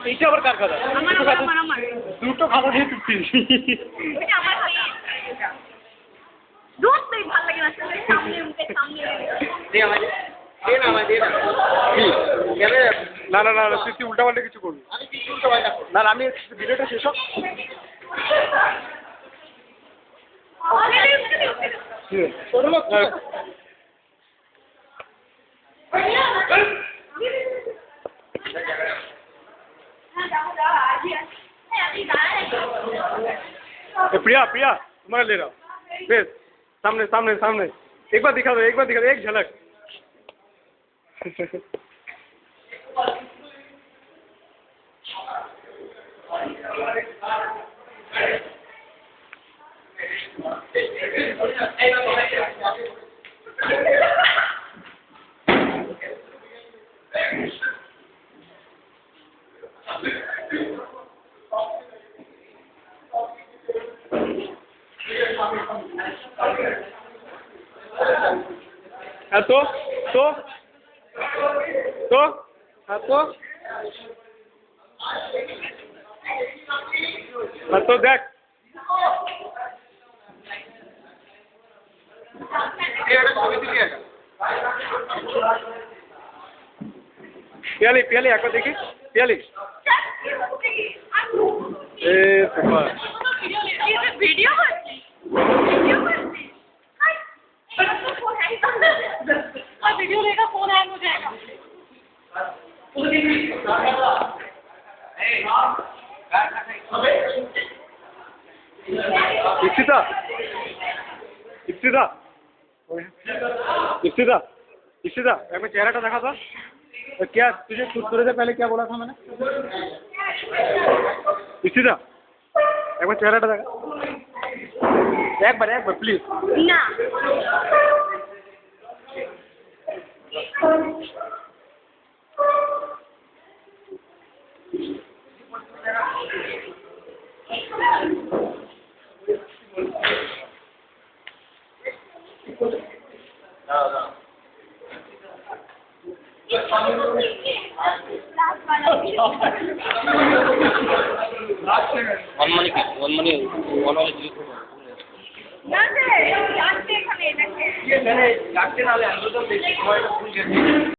এইটা আবার কার খাতা? দুটো খাতা দিয়ে চুক্তি। না না না তুই উল্টা পাল্টা কিছু করবি না, আমি ভিডিওটা শেষ হোক। प्रिया प्रिया तुम्हारा ले रहा हूँ, बेस सामने सामने सामने एक बार दिखा दो, एक बार दिखा दो, एक झलक। तो देख पियाली पियाली एक बार देखी पियाली वीडियो वीडियो लेगा फोन हैंग हो जाएगा। इप्सिता इप्सिता इप्सिता इप्सिता एक बार चेहरा देखा था तो क्या तुझे थोड़ी देर पहले क्या बोला था मैंने? इप्सिता एक बार चेहरा देखा, एक बार प्लीज ना one money না রে যাচ্ছে এখানে দেখে ये जाने जागते नाले अंदर तो देखिए